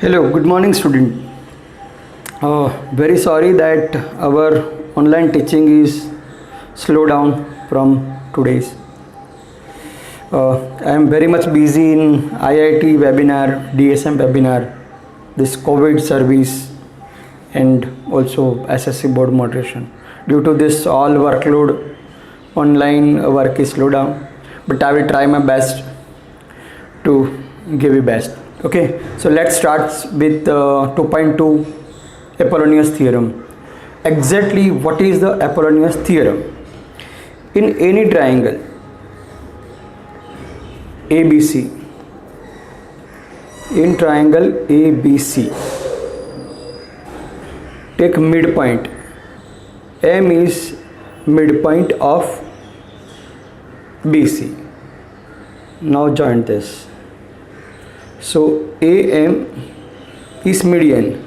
Hello, good morning, student. Very sorry that our online teaching is slow down from today's. I am very much busy in IIT webinar, DSM webinar, this COVID service, and also SSC board moderation. Due to this, all workload, online work is slow down, but I will try my best to give you best. Okay, so let's start with 2.2 Apollonius theorem. Exactly what is the Apollonius theorem? In any triangle ABC, in triangle ABC, take midpoint. M is midpoint of BC. Now join this. So AM is median.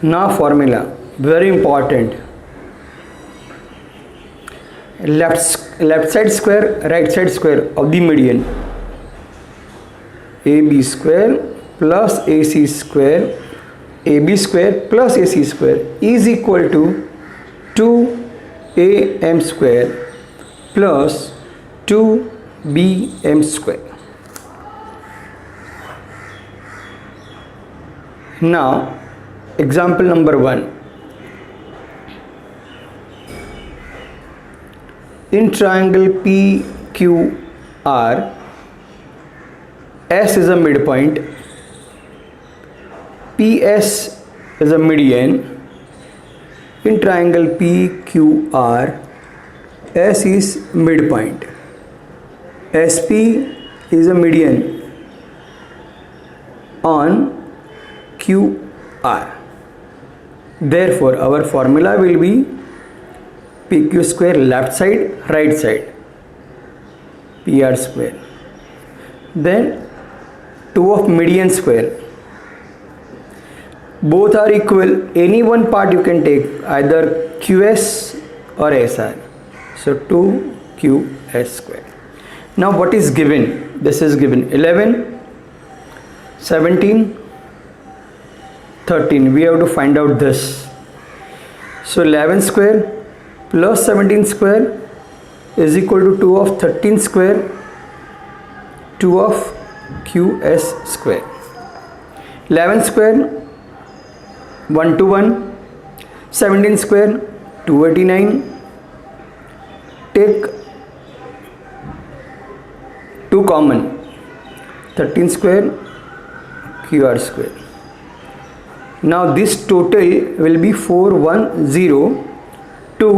Now formula, very important. Left side square, right side square of the median. AB square plus AC square, AB square plus AC square is equal to 2AM square plus 2BM square. Now, example number 1. In triangle PQR, S is a midpoint, PS is a median. In triangle PQR, S is midpoint, SP is a median on QR. Therefore, our formula will be PQ square left side, right side, PR square. Then 2 of median square. Both are equal. Any one part you can take, either QS or SR. So 2QS square. Now what is given? This is given 11, 17, 13. We have to find out this. So 11 square plus 17 square is equal to 2 of 13 square, 2 of QS square. 11 square 1 to 1, 17 square 289. Take 2 common, 13 square QR square. Now this total will be 410 to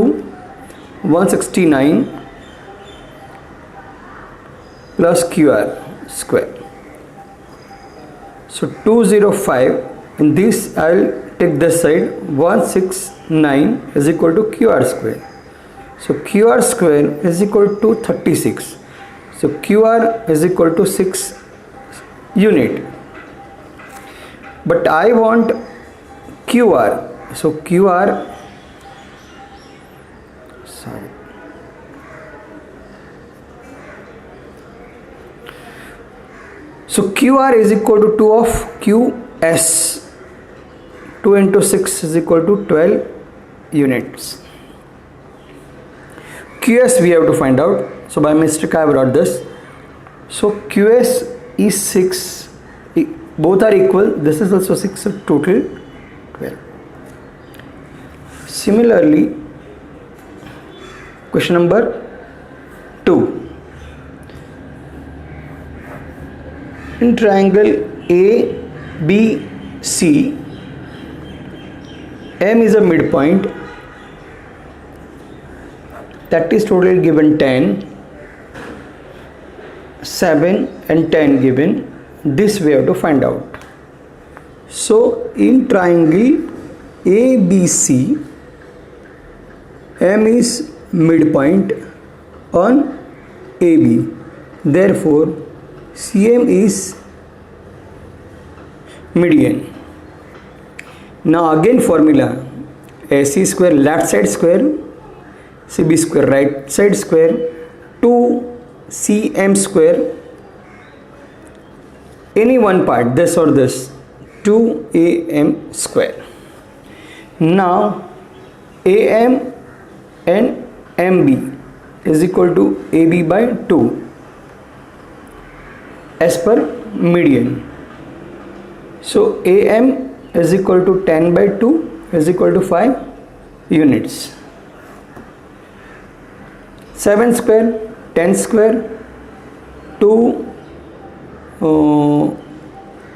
169 plus QR square. So 205. In this I will take this side. 169 is equal to QR square. So QR square is equal to 36. So QR is equal to 6 unit. But I want QR. So QR, sorry. So QR is equal to 2 of QS. 2 into 6 is equal to 12 units. QS we have to find out. So by mistake I have wrote this. So QS is 6. Both are equal. This is also 6. So total 12. Similarly, question number 2. In triangle ABC, M is a midpoint, that is total given 10, 7 and 10 given. This we have to find out. So in triangle ABC, M is midpoint on AB. Therefore, CM is median. Now again formula, AC square left side square, CB square right side square, 2CM square any one part, this or this, 2am square. Now am and mb is equal to ab by 2 as per median. So am is equal to 10 by 2 is equal to 5 units. 7 square, 10 square, 2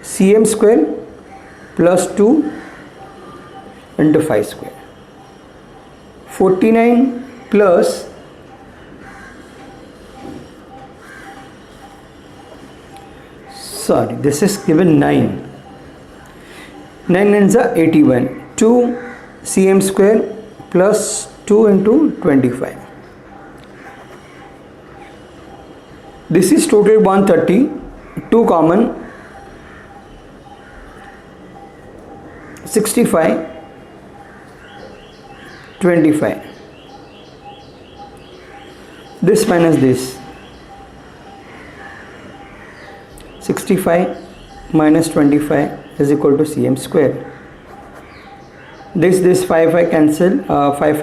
cm square plus 2 into 5 square. 49 plus this is given 9. 9 is 81. 2 cm square plus 2 into 25. This is total 130. 2 common, 65, 25. This minus this, 65 minus 25 is equal to cm square. This 5 cancel, 5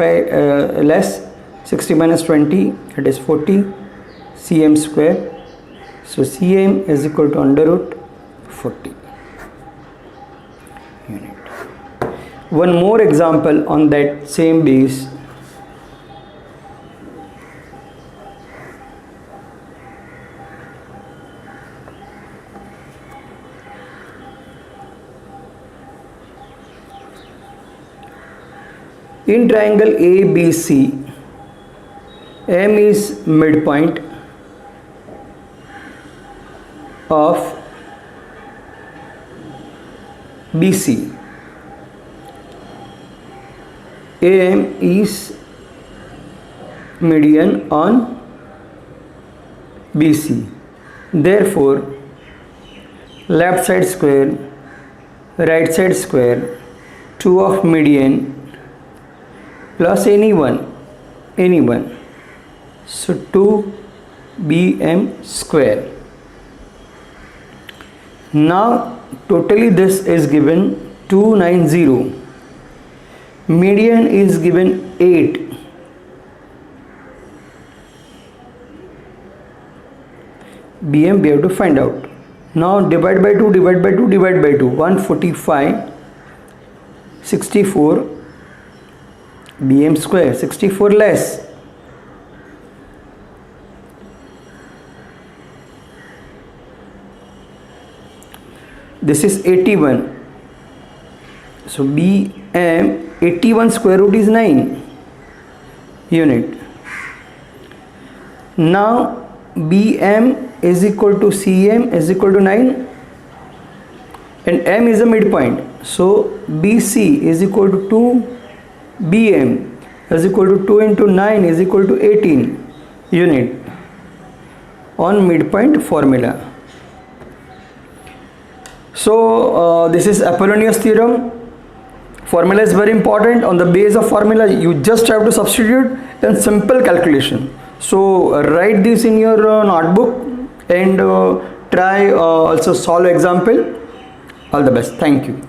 less, 60 minus 20, it is 40 cm square. So cm is equal to under root 40 unit. One more example on that same base. In triangle ABC, M is midpoint of BC. AM is median on BC. Therefore, left side square, right side square, 2 of median plus anyone. So 2 bm square. Now totally this is given 290. Median is given 8. BM we have to find out. Now divide by 2, divide by 2, divide by 2. 145, 64 bm square, 64 less. This is 81. So BM 81 square root is 9 unit. Now BM is equal to CM is equal to 9 and M is a midpoint. So BC is equal to 2 BM is equal to 2 into 9 is equal to 18 unit on midpoint formula. So this is Apollonius theorem. Formula is very important. On the base of formula you just have to substitute in simple calculation. So write this in your notebook and try also solve example. All the best. Thank you.